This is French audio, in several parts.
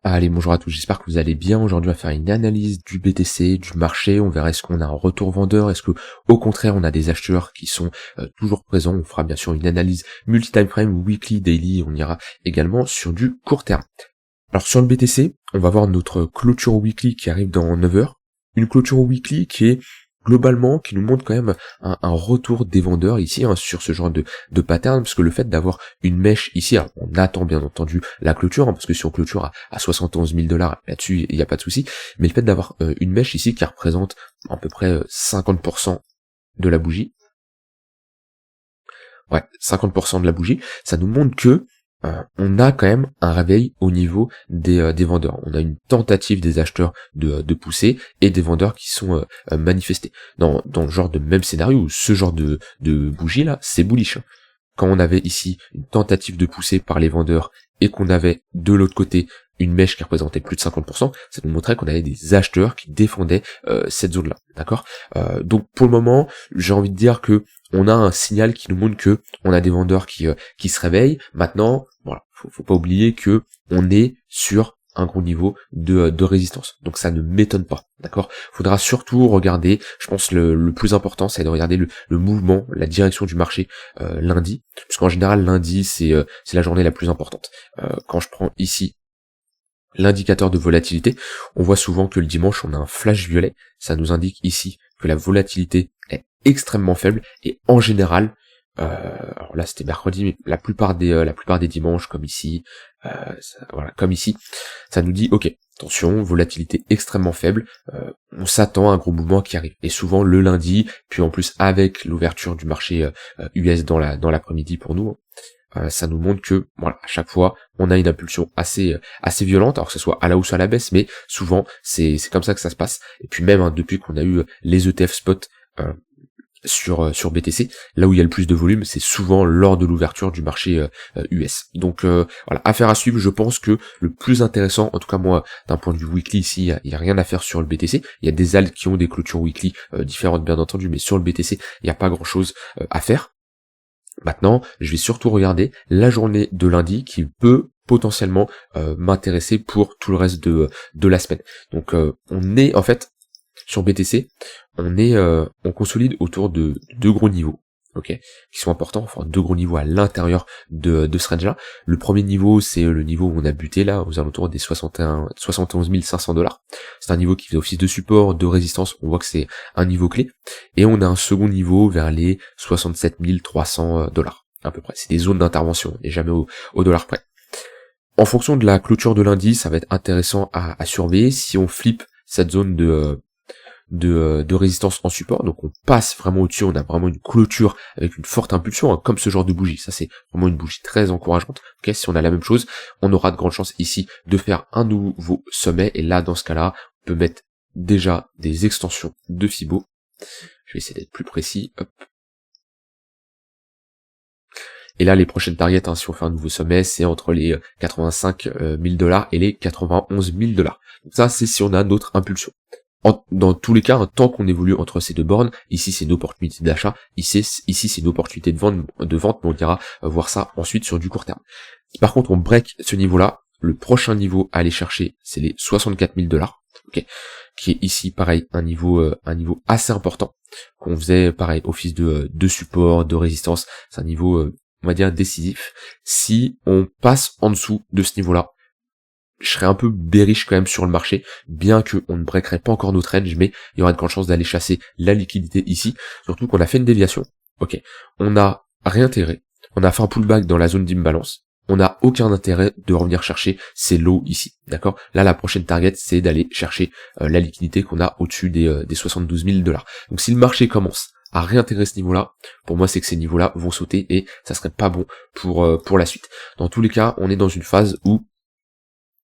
Allez, bonjour à tous, j'espère que vous allez bien. Aujourd'hui, on va faire une analyse du BTC, du marché. On verra est-ce qu'on a un retour vendeur, est-ce que au contraire, on a des acheteurs qui sont toujours présents. On fera bien sûr une analyse multi-time frame, weekly, daily. On ira également sur du court terme. Alors sur le BTC, on va voir notre clôture weekly qui arrive dans 9 heures. Une clôture weekly qui est globalement, qui nous montre quand même un retour des vendeurs ici sur ce genre de pattern, parce que le fait d'avoir une mèche ici, alors on attend bien entendu la clôture, parce que si on clôture à 71 000 $, là-dessus il n'y a pas de souci, mais le fait d'avoir une mèche ici qui représente à peu près 50% de la bougie, 50% de la bougie, ça nous montre que on a quand même un réveil au niveau des vendeurs. On a une tentative des acheteurs de pousser et des vendeurs qui sont manifestés. Dans le genre de même scénario, où ce genre de bougie là, c'est bullish. Quand on avait ici une tentative de pousser par les vendeurs et qu'on avait de l'autre côté une mèche qui représentait plus de 50%, ça nous montrait qu'on avait des acheteurs qui défendaient cette zone-là, d'accord. Donc pour le moment, j'ai envie de dire que on a un signal qui nous montre que on a des vendeurs qui se réveillent. Maintenant, voilà, faut pas oublier que on est sur un gros niveau de résistance. Donc ça ne m'étonne pas, d'accord. Faudra surtout regarder, je pense le plus important, c'est de regarder le mouvement, la direction du marché lundi, puisqu'en général lundi c'est la journée la plus importante. Quand je prends ici l'indicateur de volatilité, on voit souvent que le dimanche on a un flash violet, ça nous indique ici que la volatilité est extrêmement faible, et en général, alors là c'était mercredi, mais la plupart des dimanches, comme ici, comme ici, ça nous dit ok, attention, volatilité extrêmement faible, on s'attend à un gros mouvement qui arrive. Et souvent le lundi, puis en plus avec l'ouverture du marché US dans l'après-midi pour nous, ça nous montre que voilà, à chaque fois on a une impulsion assez violente, alors que ce soit à la hausse ou à la baisse, mais souvent c'est comme ça que ça se passe. Et puis même depuis qu'on a eu les ETF spot sur BTC, là où il y a le plus de volume, c'est souvent lors de l'ouverture du marché US. Donc voilà, affaire à suivre. Je pense que le plus intéressant, en tout cas moi, d'un point de vue weekly ici, il y a rien à faire sur le BTC. Il y a des alts qui ont des clôtures weekly différentes bien entendu, mais sur le BTC, il n'y a pas grand chose à faire. Maintenant, je vais surtout regarder la journée de lundi qui peut potentiellement m'intéresser pour tout le reste de la semaine. Donc on est en fait sur BTC, on consolide autour de deux gros niveaux, ok, qui sont importants, enfin deux gros niveaux à l'intérieur de ce range là. Le premier niveau, c'est le niveau où on a buté là, aux alentours des 71 500 $. C'est un niveau qui fait office de support, de résistance, on voit que c'est un niveau clé. Et on a un second niveau vers les 67 300 $, à peu près. C'est des zones d'intervention, et jamais au dollar près. En fonction de la clôture de lundi, ça va être intéressant à surveiller. Si on flippe cette zone de résistance en support, donc on passe vraiment au-dessus, on a vraiment une clôture avec une forte impulsion, comme ce genre de bougie, ça c'est vraiment une bougie très encourageante. Ok, si on a la même chose, on aura de grandes chances ici de faire un nouveau sommet, et là dans ce cas-là, on peut mettre déjà des extensions de Fibo. Je vais essayer d'être plus précis, hop. Et là, les prochaines targets, si on fait un nouveau sommet, c'est entre les 85 000 $ et les 91 000 $. Donc ça, c'est si on a notre impulsion. Dans tous les cas, tant qu'on évolue entre ces deux bornes, ici c'est une opportunité d'achat, ici c'est une opportunité de vente, mais on ira voir ça ensuite sur du court terme. Si par contre on break ce niveau-là, le prochain niveau à aller chercher, c'est les 64 000 $, ok, qui est ici pareil un niveau assez important, qu'on faisait pareil office de support, de résistance, c'est un niveau on va dire décisif. Si on passe en dessous de ce niveau-là, je serais un peu bearish quand même sur le marché, bien que on ne breakerait pas encore notre range, mais il y aura de grandes chances d'aller chasser la liquidité ici, surtout qu'on a fait une déviation. Ok, on a réintégré, on a fait un pullback dans la zone d'imbalance, on n'a aucun intérêt de revenir chercher ces lows ici, d'accord. Là, la prochaine target, c'est d'aller chercher la liquidité qu'on a au-dessus des 72 000 $. Donc si le marché commence à réintégrer ce niveau-là, pour moi c'est que ces niveaux-là vont sauter, et ça serait pas bon pour la suite. Dans tous les cas, on est dans une phase où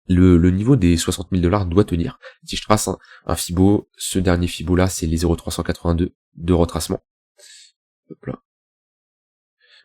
le niveau des 60 000 $ doit tenir. Si je trace un Fibo, ce dernier Fibo là, c'est les 0,382 de retracement. Hop là.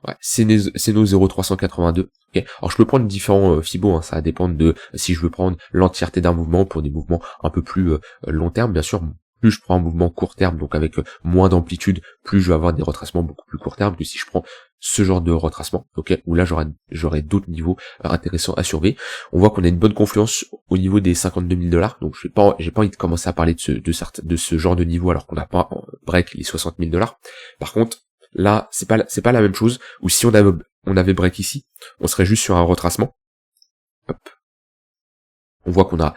Ouais, c'est nos 0,382. Okay. Alors je peux prendre différents Fibo, ça va dépendre de si je veux prendre l'entièreté d'un mouvement pour des mouvements un peu plus long terme, bien sûr. Plus je prends un mouvement court terme, donc avec moins d'amplitude, plus je vais avoir des retracements beaucoup plus court terme que si je prends ce genre de retracement, ok, où là j'aurai d'autres niveaux intéressants à surveiller. On voit qu'on a une bonne confluence au niveau des 52 000 $, donc j'ai pas envie de commencer à parler de ce genre de niveau alors qu'on n'a pas break les 60 000 $. Par contre, là, c'est pas la même chose, ou si on avait break ici, on serait juste sur un retracement. Hop. On voit qu'on a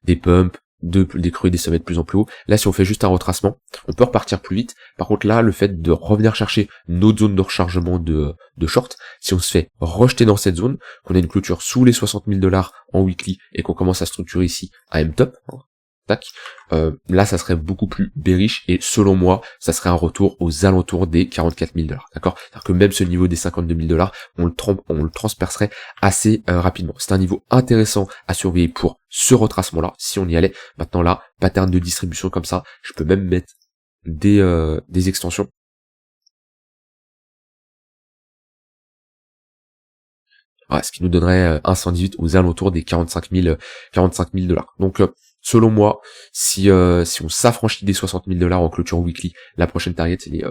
des pumps, des creux et des sommets de plus en plus haut. Là, si on fait juste un retracement, on peut repartir plus vite. Par contre, là, le fait de revenir chercher notre zone de rechargement de short, si on se fait rejeter dans cette zone, qu'on a une clôture sous les 60 000 $ en weekly et qu'on commence à structurer ici un M-top, tac, là ça serait beaucoup plus bearish et selon moi ça serait un retour aux alentours des 44 000 $, d'accord, c'est-à-dire que même ce niveau des 52 000 $, on le transpercerait assez rapidement. C'est un niveau intéressant à surveiller pour ce retracement là si on y allait. Maintenant là, pattern de distribution comme ça, je peux même mettre des extensions. Voilà, ce qui nous donnerait un 118 aux alentours des 45 000 $. Donc selon moi, si on s'affranchit des 60 000 $ en clôture weekly, la prochaine target c'est les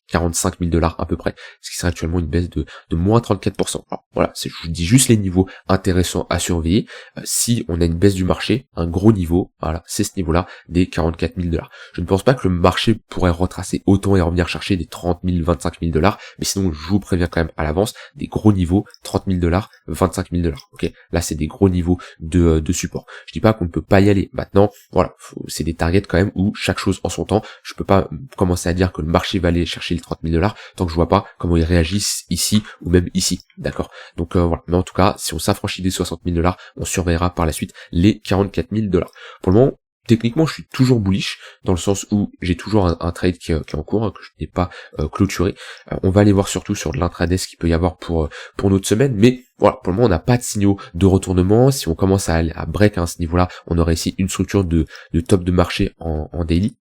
45 000 $ à peu près, ce qui serait actuellement une baisse de moins 34%. Alors voilà, je vous dis juste les niveaux intéressants à surveiller. Si on a une baisse du marché, un gros niveau, voilà, c'est ce niveau-là des 44 000 $. Je ne pense pas que le marché pourrait retracer autant et revenir chercher des 30 000, 25 000 $, mais sinon je vous préviens quand même à l'avance, des gros niveaux, 30 000 $, 25 000 $. Ok, là c'est des gros niveaux de support. Je dis pas qu'on ne peut pas y aller. Maintenant, voilà, c'est des targets quand même où chaque chose en son temps. Je peux pas commencer à dire que le marché va aller chercher les 30 000 $ tant que je vois pas comment ils réagissent ici ou même ici, d'accord. Donc voilà, mais en tout cas, si on s'affranchit des 60 000 $, on surveillera par la suite les 44 000 $. Pour le moment, techniquement, je suis toujours bullish, dans le sens où j'ai toujours un trade qui est en cours, que je n'ai pas clôturé. On va aller voir surtout sur de l'intraday ce qu'il peut y avoir pour notre semaine, mais voilà, pour le moment, on n'a pas de signaux de retournement. Si on commence à break à ce niveau-là, on aurait ici une structure de top de marché en daily,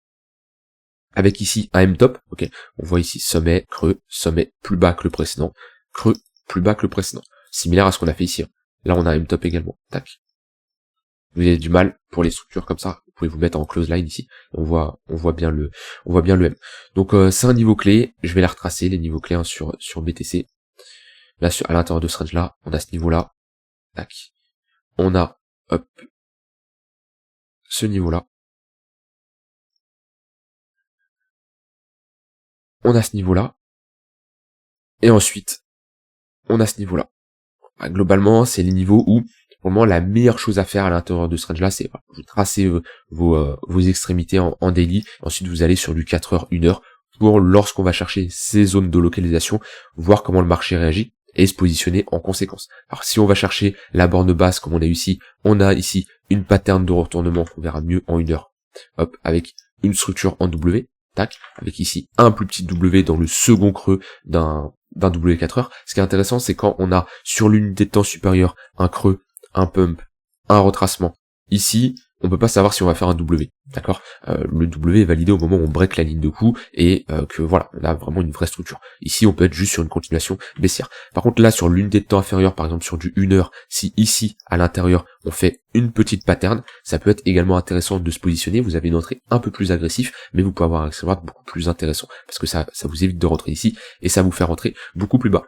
avec ici un M-top, ok, on voit ici sommet, creux, sommet plus bas que le précédent, creux, plus bas que le précédent, similaire à ce qu'on a fait ici. Là, on a un M-top également, tac. Vous avez du mal pour les structures comme ça, vous pouvez vous mettre en close line ici, on voit bien le M. Donc c'est un niveau clé, je vais les retracer, les niveaux clés sur BTC. Là, à l'intérieur de ce range là, on a ce niveau là, tac. On a, hop, ce niveau là. On a ce niveau là. Et ensuite, on a ce niveau là. Globalement, c'est les niveaux où, pour le moment, la meilleure chose à faire à l'intérieur de ce range là, c'est vous tracez vos extrémités en daily, ensuite vous allez sur du 4 heures, 1 heure, pour lorsqu'on va chercher ces zones de localisation, voir comment le marché réagit, et se positionner en conséquence. Alors si on va chercher la borne basse comme on a ici, on a ici une pattern de retournement qu'on verra mieux en 1 heure, hop, avec une structure en W, tac, avec ici un plus petit W dans le second creux d'un W4 heures. Ce qui est intéressant, c'est quand on a sur l'unité de temps supérieure un creux, un pump, un retracement. Ici, on peut pas savoir si on va faire un W, d'accord. Le W est validé au moment où on break la ligne de coup et que voilà, on a vraiment une vraie structure. Ici, on peut être juste sur une continuation baissière. Par contre, là, sur l'unité de temps inférieure, par exemple sur du 1 heure, si ici, à l'intérieur, on fait une petite pattern, ça peut être également intéressant de se positionner. Vous avez une entrée un peu plus agressive, mais vous pouvez avoir un accélérateur beaucoup plus intéressant, parce que ça vous évite de rentrer ici, et ça vous fait rentrer beaucoup plus bas.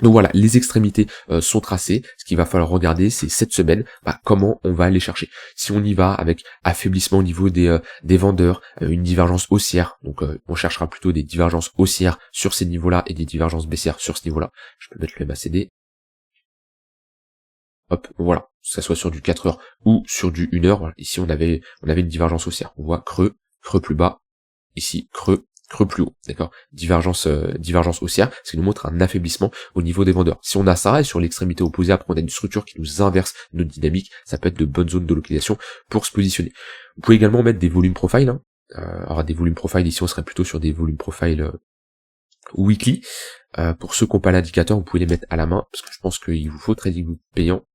Donc voilà, les extrémités sont tracées. Ce qu'il va falloir regarder, c'est cette semaine, comment on va aller chercher. Si on y va avec affaiblissement au niveau des vendeurs, une divergence haussière, donc on cherchera plutôt des divergences haussières sur ces niveaux-là et des divergences baissières sur ce niveau-là. Je peux mettre le MACD. Hop, voilà, que ça soit sur du 4 heures ou sur du 1 heure. Voilà. Ici on avait une divergence haussière. On voit creux plus bas, ici creux plus haut, d'accord, divergence haussière, ce qui nous montre un affaiblissement au niveau des vendeurs. Si on a ça, et sur l'extrémité opposée, après on a une structure qui nous inverse notre dynamique, ça peut être de bonnes zones de localisation pour se positionner. Vous pouvez également mettre des volumes profile, alors des volumes profile, ici on serait plutôt sur des volumes profile weekly. Pour ceux qui n'ont pas l'indicateur, vous pouvez les mettre à la main, parce que je pense qu'il vous faut trading payant.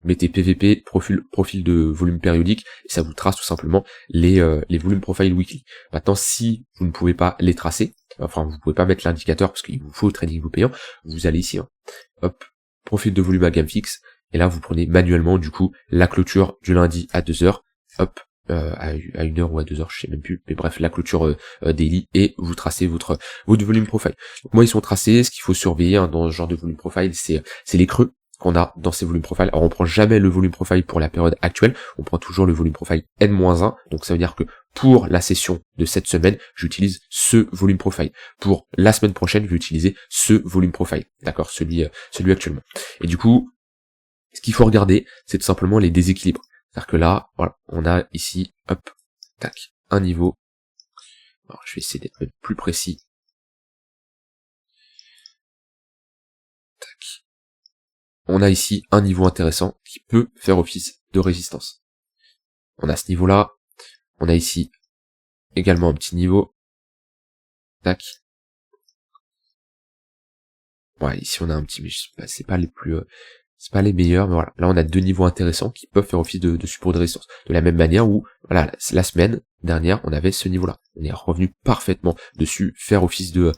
Mettez PVP, profil de volume périodique, et ça vous trace tout simplement les volumes profile weekly. Maintenant, si vous ne pouvez pas les tracer, enfin vous ne pouvez pas mettre l'indicateur parce qu'il vous faut trading view payant, vous allez ici, hop, profil de volume à gamme fixe, et là vous prenez manuellement du coup la clôture du lundi à 2h, hop, à 1 heure ou à 2 heures, je sais même plus, mais bref, la clôture daily, et vous tracez votre volume profile. Donc moi ils sont tracés, ce qu'il faut surveiller dans ce genre de volume profile, c'est les creux. qu'on a dans ces volume profile. Alors on prend jamais le volume profile pour la période actuelle, on prend toujours le volume profile N-1, donc ça veut dire que pour la session de cette semaine, j'utilise ce volume profile. Pour la semaine prochaine, je vais utiliser ce volume profile, d'accord, celui actuellement. Et du coup, ce qu'il faut regarder, c'est tout simplement les déséquilibres. C'est-à-dire que là, voilà, on a ici, hop, tac, un niveau. Alors, je vais essayer d'être même plus précis. Tac. On a ici un niveau intéressant qui peut faire office de résistance. On a ce niveau-là. On a ici également un petit niveau. Tac. Ouais, ici on a un petit, mais c'est pas les plus, c'est pas les meilleurs, mais voilà. Là on a deux niveaux intéressants qui peuvent faire office de support de résistance. De la même manière où, voilà, la semaine dernière, on avait ce niveau-là. On est revenu parfaitement dessus, faire office de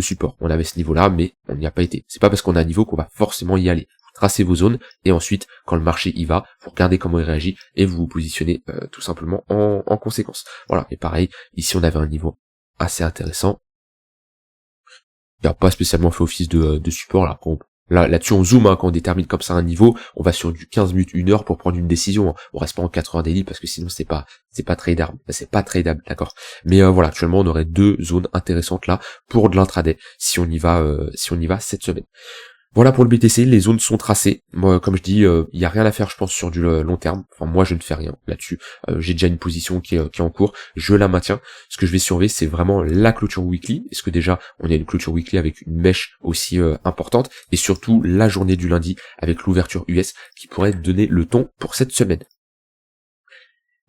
support. On avait ce niveau-là, mais on n'y a pas été. C'est pas parce qu'on a un niveau qu'on va forcément y aller. Tracez vos zones, et ensuite, quand le marché y va, vous regardez comment il réagit, et vous vous positionnez tout simplement en conséquence. Voilà, et pareil, ici on avait un niveau assez intéressant. Il n'a pas spécialement fait office de support, là-dessus on zoome, hein, quand on détermine comme ça un niveau, on va sur du 15 minutes, 1 heure pour prendre une décision, hein. On reste pas en 4 heures daily parce que sinon c'est pas tradable, d'accord. Mais voilà, actuellement on aurait deux zones intéressantes là pour de l'intraday si on y va cette semaine. Voilà pour le BTC, les zones sont tracées. Moi, comme je dis, il y a rien à faire, je pense, sur du long terme. Enfin, moi, je ne fais rien là-dessus. J'ai déjà une position qui est en cours. Je la maintiens. Ce que je vais surveiller, c'est vraiment la clôture weekly. Est-ce que déjà, on a une clôture weekly avec une mèche aussi importante, et surtout la journée du lundi avec l'ouverture US qui pourrait donner le ton pour cette semaine.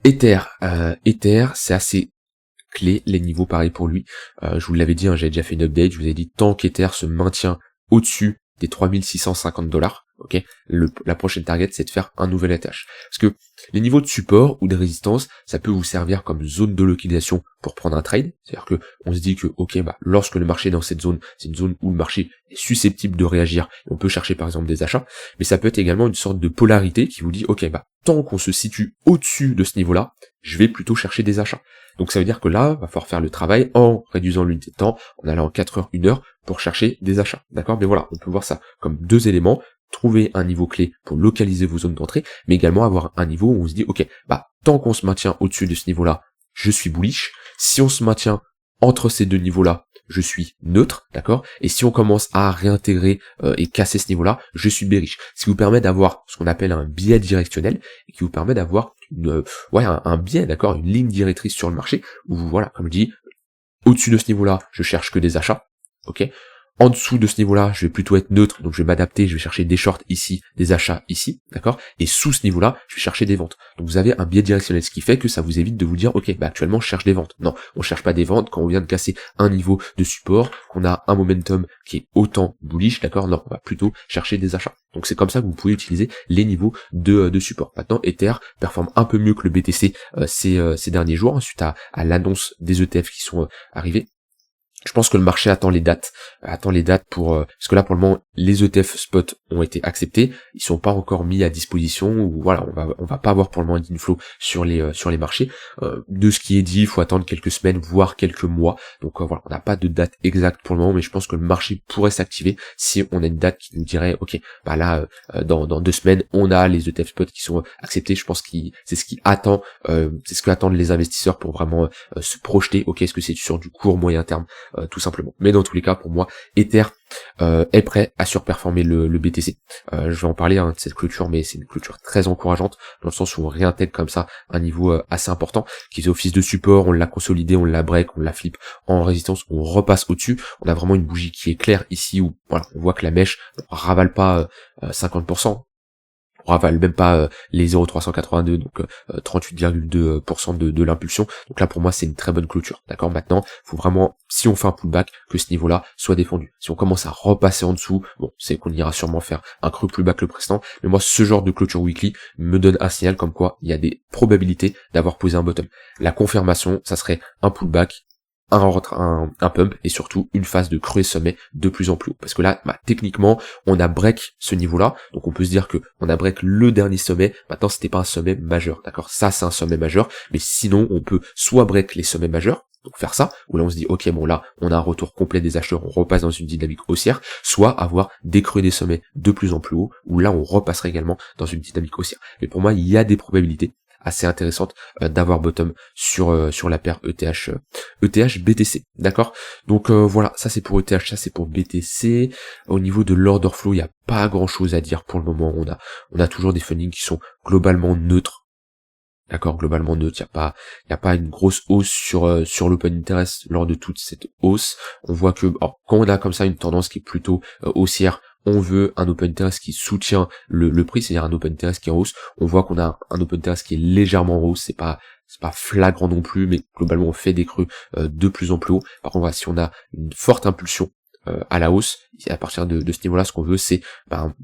Ether, c'est assez clé, les niveaux pareil pour lui. Je vous l'avais dit, hein, j'avais déjà fait une update. Je vous ai dit, tant qu'Ether se maintient au-dessus des 3650$, ok, la prochaine target c'est de faire un nouvel étage. Parce que les niveaux de support ou de résistance, ça peut vous servir comme zone de localisation pour prendre un trade. C'est-à-dire que on se dit que ok, lorsque le marché est dans cette zone, c'est une zone où le marché est susceptible de réagir, et on peut chercher par exemple des achats, mais ça peut être également une sorte de polarité qui vous dit ok, tant qu'on se situe au-dessus de ce niveau-là, je vais plutôt chercher des achats. Donc ça veut dire que là, va falloir faire le travail en réduisant l'unité de temps, en allant en 4 heures, 1 heure pour chercher des achats. D'accord? Mais voilà, on peut voir ça comme deux éléments, trouver un niveau clé pour localiser vos zones d'entrée, mais également avoir un niveau où on se dit, ok, tant qu'on se maintient au-dessus de ce niveau-là, je suis bullish. Si on se maintient entre ces deux niveaux-là, je suis neutre, d'accord? Et si on commence à réintégrer et casser ce niveau-là, je suis bearish. Ce qui vous permet d'avoir ce qu'on appelle un biais directionnel, et qui vous permet d'avoir un biais, d'accord, une ligne directrice sur le marché, où voilà, comme je dis, au-dessus de ce niveau-là, je cherche que des achats, ok? En dessous de ce niveau-là, je vais plutôt être neutre, donc je vais m'adapter, je vais chercher des shorts ici, des achats ici, d'accord? Et sous ce niveau-là, je vais chercher des ventes. Donc vous avez un biais directionnel, ce qui fait que ça vous évite de vous dire, ok, actuellement je cherche des ventes. Non, on cherche pas des ventes quand on vient de casser un niveau de support, qu'on a un momentum qui est autant bullish, d'accord? Non, on va plutôt chercher des achats. Donc c'est comme ça que vous pouvez utiliser les niveaux de support. Maintenant, Ether performe un peu mieux que le BTC ces derniers jours, suite à l'annonce des ETF qui sont arrivés. Je pense que le marché attend les dates pour parce que là pour le moment les ETF spot ont été acceptés, ils sont pas encore mis à disposition, ou voilà, on va pas avoir pour le moment d'inflow sur les marchés. De ce qui est dit, il faut attendre quelques semaines voire quelques mois. Donc voilà, on n'a pas de date exacte pour le moment, mais je pense que le marché pourrait s'activer si on a une date qui nous dirait ok, dans 2 semaines on a les ETF spot qui sont acceptés. Je pense que c'est ce qui attend, c'est ce que attendent les investisseurs pour vraiment se projeter. Ok, est-ce que c'est sur du court moyen terme, tout simplement. Mais dans tous les cas, pour moi, Ether est prêt à surperformer le BTC. Je vais en parler de cette clôture, mais c'est une clôture très encourageante, dans le sens où on réintègre comme ça un niveau assez important, qui fait office de support, on l'a consolidé, on la break, on la flip en résistance, on repasse au-dessus. On a vraiment une bougie qui est claire ici, où voilà, on voit que la mèche ravale pas 50%. On ravale même pas les 0,382, donc 38,2% de l'impulsion. Donc là pour moi c'est une très bonne clôture. D'accord, maintenant faut vraiment, si on fait un pullback, que ce niveau là soit défendu. Si on commence à repasser en dessous, bon, c'est qu'on ira sûrement faire un creux plus bas que le précédent, mais moi ce genre de clôture weekly me donne un signal comme quoi il y a des probabilités d'avoir posé un bottom. La confirmation, ça serait un pullback, un pump, et surtout une phase de creux et sommet de plus en plus haut. Parce que là, techniquement, on a break ce niveau-là, donc on peut se dire que on a break le dernier sommet. Maintenant, c'était pas un sommet majeur, d'accord? Ça, c'est un sommet majeur, mais sinon, on peut soit break les sommets majeurs, donc faire ça, où là on se dit ok bon là on a un retour complet des acheteurs, on repasse dans une dynamique haussière, soit avoir des creux des sommets de plus en plus haut, où là on repasserait également dans une dynamique haussière. Mais pour moi il y a des probabilités assez intéressantes d'avoir bottom sur la paire ETH BTC, d'accord. Donc voilà, ça c'est pour ETH, ça c'est pour BTC. Au niveau de l'order flow, il n'y a pas grand chose à dire pour le moment. On a toujours des fundings qui sont globalement neutres. D'accord, globalement neutre, il y a pas une grosse hausse sur l'open interest lors de toute cette hausse. On voit que quand on a comme ça une tendance qui est plutôt haussière, on veut un open interest qui soutient le prix, c'est-à-dire un open interest qui est en hausse. On voit qu'on a un open interest qui est légèrement en hausse, c'est pas flagrant non plus, mais globalement on fait des creux de plus en plus haut. Par contre, voilà, si on a une forte impulsion à la hausse, et à partir de ce niveau-là, ce qu'on veut, c'est un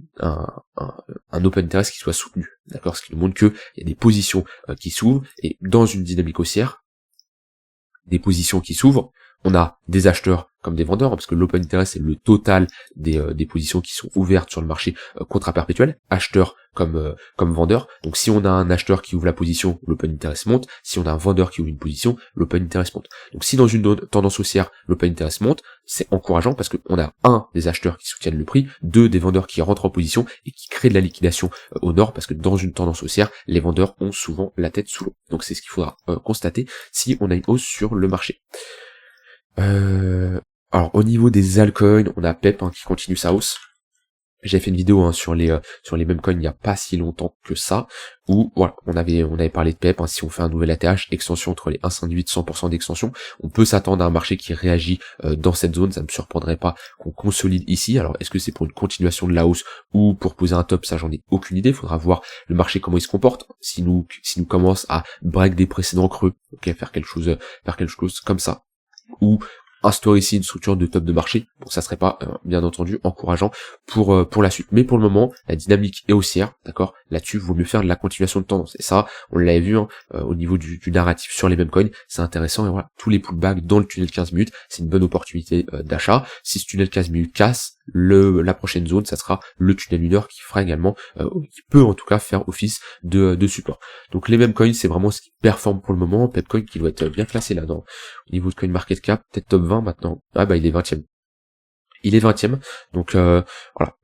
open interest qui soit soutenu, d'accord, ce qui nous montre que il y a des positions qui s'ouvrent, et dans une dynamique haussière, des positions qui s'ouvrent, on a des acheteurs comme des vendeurs, parce que l'open interest c'est le total des positions qui sont ouvertes sur le marché contrat perpétuel, acheteurs comme vendeurs. Donc si on a un acheteur qui ouvre la position, l'open interest monte. Si on a un vendeur qui ouvre une position, l'open interest monte. Donc si dans une tendance haussière, l'open interest monte, c'est encourageant parce qu'on a un des acheteurs qui soutiennent le prix, deux des vendeurs qui rentrent en position et qui créent de la liquidation au nord, parce que dans une tendance haussière, les vendeurs ont souvent la tête sous l'eau. Donc c'est ce qu'il faudra constater si on a une hausse sur le marché. Alors au niveau des altcoins, on a PEP qui continue sa hausse. J'ai fait une vidéo sur les mêmes coins il n'y a pas si longtemps que ça, où voilà, on avait parlé de PEP, si on fait un nouvel ATH, extension entre les 1,58 100% d'extension, on peut s'attendre à un marché qui réagit dans cette zone, ça ne me surprendrait pas qu'on consolide ici. Alors est-ce que c'est pour une continuation de la hausse ou pour poser un top, ça j'en ai aucune idée, faudra voir le marché comment il se comporte, si nous commence à break des précédents creux, ok, faire quelque chose comme ça, ou instaurer ici une structure de top de marché, bon ça serait pas bien entendu encourageant pour la suite, mais pour le moment la dynamique est haussière, d'accord, là-dessus vaut mieux faire de la continuation de tendance, et ça on l'avait vu au niveau du narratif sur les mêmes coins, c'est intéressant, et voilà, tous les pullbacks dans le tunnel 15 minutes, c'est une bonne opportunité d'achat. Si ce tunnel 15 minutes casse, la prochaine zone ça sera le tunnel 1 heure qui fera également, qui peut en tout cas faire office de support. Donc les mêmes coins c'est vraiment ce qui performe pour le moment. Pepcoin qui doit être bien classé là au niveau de coin market cap, peut-être top 20 maintenant, il est 20ème. Il est 20ème, donc voilà,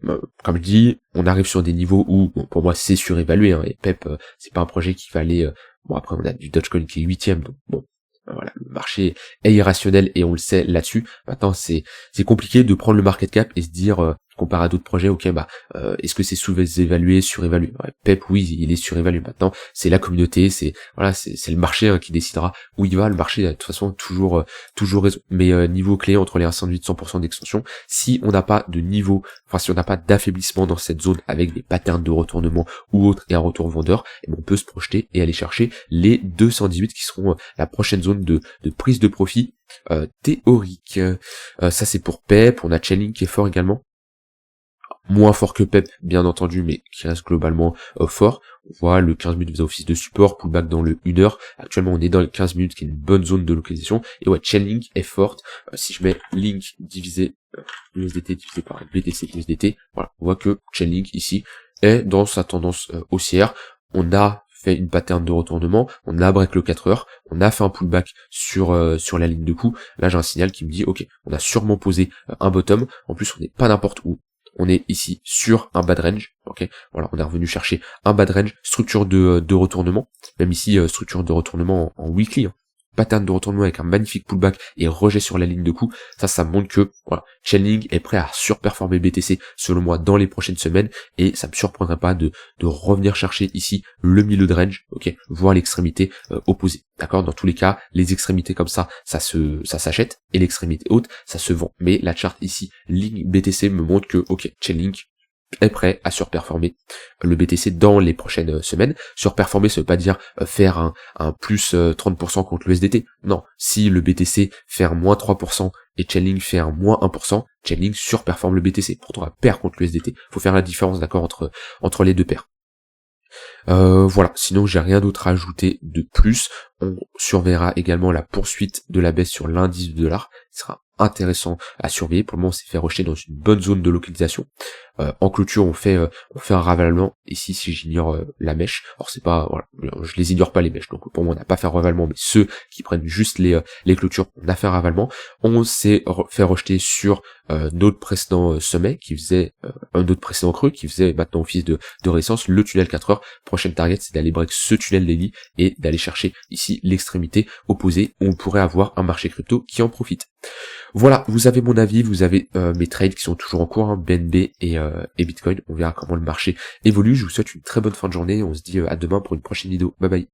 comme je dis, on arrive sur des niveaux où, bon, pour moi c'est surévalué, et Pep, c'est pas un projet qui va aller, bon après on a du Dogecoin qui est 8ème, donc bon, voilà, le marché est irrationnel et on le sait là-dessus. Maintenant c'est compliqué de prendre le market cap et se dire, comparé à d'autres projets, ok est-ce que c'est sous-évalué, surévalué? Ouais, Pep, oui, il est surévalué. Maintenant c'est la communauté, c'est le marché qui décidera où il va. Le marché de toute façon toujours raison, mais niveau clé entre les 1,8 100% d'extension, si on n'a pas de niveau, si on n'a pas d'affaiblissement dans cette zone avec des patterns de retournement ou autre et un retour vendeur, et on peut se projeter et aller chercher les 218 qui seront la prochaine zone de prise de profit théorique. Ça c'est pour Pep. On a Chainlink qui est fort également, moins fort que Pep bien entendu, mais qui reste globalement fort. On voit le 15 minutes faisait office de support, pullback dans le 1 heure. Actuellement on est dans les 15 minutes qui est une bonne zone de localisation, et ouais, Chainlink est forte. Si je mets Link divisé USDT divisé par BTC USDT, voilà, on voit que Chainlink ici est dans sa tendance haussière. On a fait une pattern de retournement, on a break le 4 heures, on a fait un pullback sur la ligne de coup. Là j'ai un signal qui me dit ok, on a sûrement posé un bottom, en plus on n'est pas n'importe où, on est ici sur un bad range, ok, voilà, on est revenu chercher un bad range, structure de retournement, même ici structure de retournement en weekly, pattern de retournement avec un magnifique pullback et rejet sur la ligne de coup. Ça montre que voilà, Chainlink est prêt à surperformer BTC selon moi dans les prochaines semaines, et ça me surprendrait pas de revenir chercher ici le milieu de range, ok, voire l'extrémité opposée. D'accord, dans tous les cas, les extrémités comme ça s'achète, et l'extrémité haute, ça se vend. Mais la charte ici, ligne BTC me montre que ok, Chainlink est prêt à surperformer le BTC dans les prochaines semaines. Surperformer, ça veut pas dire faire un plus 30% contre le SDT. Non, si le BTC fait un moins 3% et Chainlink fait un moins 1%, Chainlink surperforme le BTC. Pourtant, la paire contre le SDT. Faut faire la différence, d'accord, entre les deux paires. Voilà, sinon j'ai rien d'autre à ajouter de plus. On surveillera également la poursuite de la baisse sur l'indice du dollar. Il sera intéressant à surveiller. Pour le moment, on s'est fait rejeter dans une bonne zone de localisation. En clôture, on fait un ravalement. Ici, si j'ignore la mèche, alors c'est pas, voilà, je les ignore pas les mèches. Donc pour moi, on n'a pas fait un ravalement, mais ceux qui prennent juste les clôtures, on a fait un ravalement. On s'est fait rejeter sur notre précédent sommet qui faisait un autre précédent creux qui faisait maintenant office de résistance, le tunnel 4 heures. Prochaine target, c'est d'aller break ce tunnel daily et d'aller chercher ici l'extrémité opposée où on pourrait avoir un marché crypto qui en profite. Voilà, vous avez mon avis, vous avez mes trades qui sont toujours en cours, hein, BNB et Bitcoin. On verra comment le marché évolue. Je vous souhaite une très bonne fin de journée. On se dit à demain pour une prochaine vidéo. Bye bye.